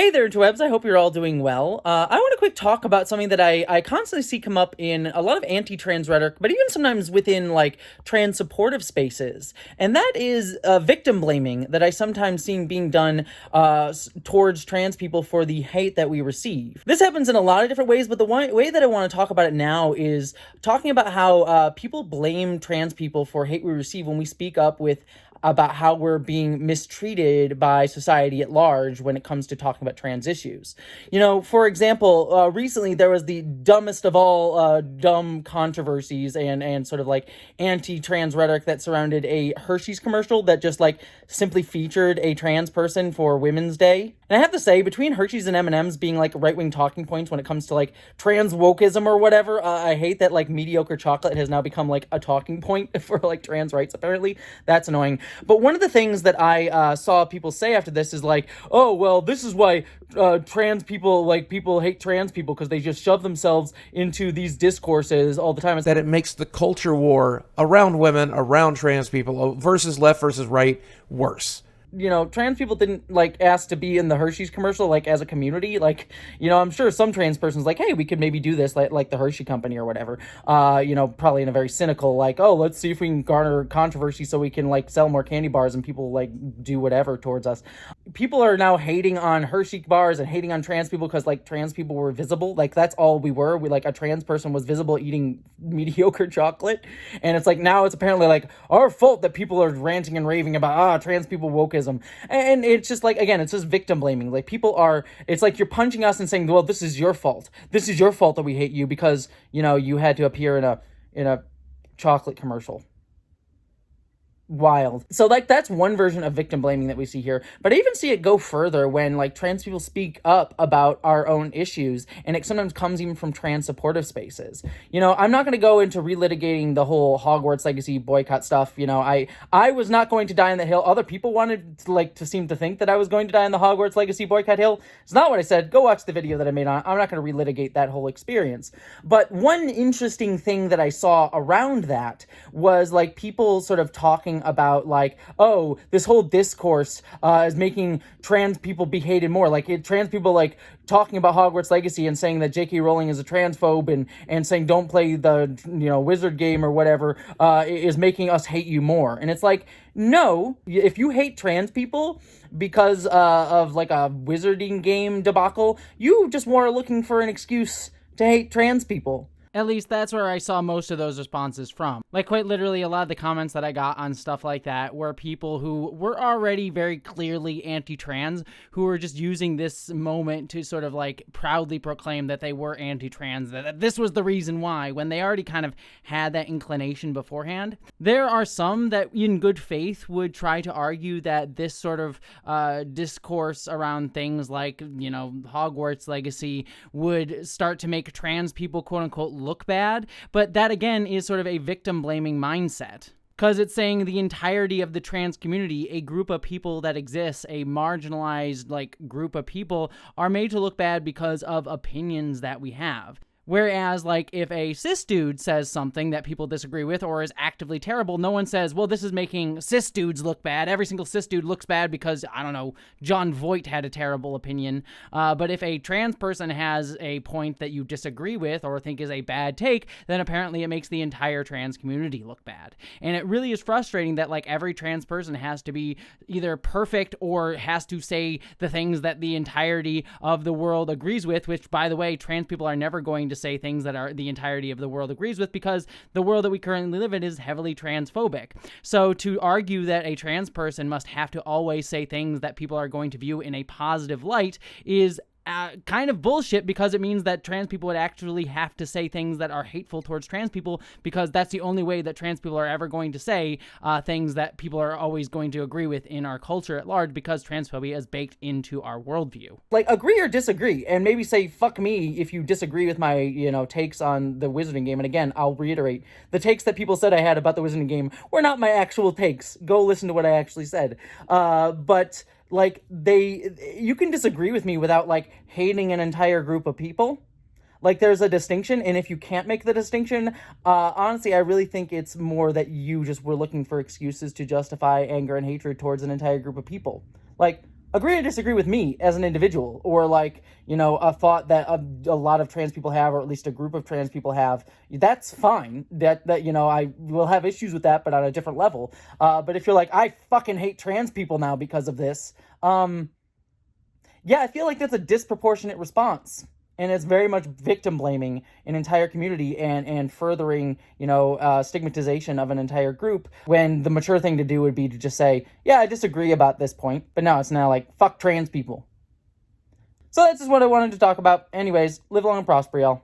Hey there, interwebs. I hope you're all doing well. I want to quick talk about something that I constantly see come up in a lot of anti-trans rhetoric, but even sometimes within like trans supportive spaces, and that is victim blaming that I sometimes see being done towards trans people for the hate that we receive. This happens in a lot of different ways, but the one way that I want to talk about it now is talking about how people blame trans people for hate we receive when we speak up with about how we're being mistreated by society at large when it comes to talking about trans issues. For example, recently there was the dumbest of all dumb controversies and sort of like anti-trans rhetoric that surrounded a Hershey's commercial that just like simply featured a trans person for Women's Day. And I have to say, between Hershey's and M&M's being like right-wing talking points when it comes to like trans wokeism or whatever, I hate that like mediocre chocolate has now become like a talking point for like trans rights, apparently. That's annoying. But one of the things that I saw people say after this is like, oh, well, this is why trans people, like people hate trans people because they just shove themselves into these discourses all the time. That it makes the culture war around women, around trans people, versus left versus right, worse. Trans people didn't like ask to be in the Hershey's commercial, like as a community. Like, I'm sure some trans person's like, hey, we could maybe do this like the Hershey company or whatever. Probably in a very cynical, like, oh, let's see if we can garner controversy so we can like sell more candy bars and people like do whatever towards us. People are now hating on Hershey bars and hating on trans people because like trans people were visible. Like that's all we were. We like a trans person was visible eating mediocre chocolate. And it's like now it's apparently like our fault that people are ranting and raving about trans people wokeism. And it's just like, again, it's just victim blaming. Like it's like you're punching us and saying, well, this is your fault. This is your fault that we hate you because, you had to appear in a chocolate commercial. Wild. So like that's one version of victim blaming that we see here, but I even see it go further when like trans people speak up about our own issues, and it sometimes comes even from trans supportive spaces. I'm not going to go into relitigating the whole Hogwarts Legacy boycott stuff. I was not going to die on the hill. Other people wanted to seem to think that I was going to die on the Hogwarts Legacy boycott hill. It's not what I said. Go watch the video that I made on it. I'm not going to relitigate that whole experience. But one interesting thing that I saw around that was like people sort of talking about like, oh, this whole discourse is making trans people be hated more. Like trans people like talking about Hogwarts Legacy and saying that J.K. Rowling is a transphobe and saying don't play the wizard game or whatever is making us hate you more. And it's like, no, if you hate trans people because of like a wizarding game debacle, you just are looking for an excuse to hate trans people. At least that's where I saw most of those responses from. Like, quite literally, a lot of the comments that I got on stuff like that were people who were already very clearly anti-trans, who were just using this moment to sort of, like, proudly proclaim that they were anti-trans, that this was the reason why, when they already kind of had that inclination beforehand. There are some that, in good faith, would try to argue that this sort of discourse around things like, Hogwarts Legacy would start to make trans people, quote-unquote, look bad, but that again is sort of a victim blaming mindset, because it's saying the entirety of the trans community, a group of people that exists, a marginalized like group of people, are made to look bad because of opinions that we have. Whereas, like, if a cis dude says something that people disagree with or is actively terrible, no one says, well, this is making cis dudes look bad. Every single cis dude looks bad because, I don't know, John Voight had a terrible opinion. But if a trans person has a point that you disagree with or think is a bad take, then apparently it makes the entire trans community look bad. And it really is frustrating that, like, every trans person has to be either perfect or has to say the things that the entirety of the world agrees with, which, by the way, trans people are never going to say things that are the entirety of the world agrees with, because the world that we currently live in is heavily transphobic. So to argue that a trans person must have to always say things that people are going to view in a positive light is kind of bullshit, because it means that trans people would actually have to say things that are hateful towards trans people, because that's the only way that trans people are ever going to say things that people are always going to agree with in our culture at large, because transphobia is baked into our worldview. Like, agree or disagree, and maybe say fuck me if you disagree with my takes on the wizarding game. And again, I'll reiterate, the takes that people said I had about the wizarding game were not my actual takes. Go listen to what I actually said. But like, you can disagree with me without like hating an entire group of people. Like, there's a distinction, and if you can't make the distinction, honestly, I really think it's more that you just were looking for excuses to justify anger and hatred towards an entire group of people. Like, agree or disagree with me as an individual, or like, you know, a thought that a lot of trans people have, or at least a group of trans people have, that's fine. That you know, I will have issues with that, but on a different level. But if you're like, I fucking hate trans people now because of this, yeah, I feel like that's a disproportionate response. And it's very much victim blaming an entire community, and furthering, you know, stigmatization of an entire group, when the mature thing to do would be to just say, yeah, I disagree about this point, but now it's now like, fuck trans people. So that's just what I wanted to talk about. Anyways, live long and prosper, y'all.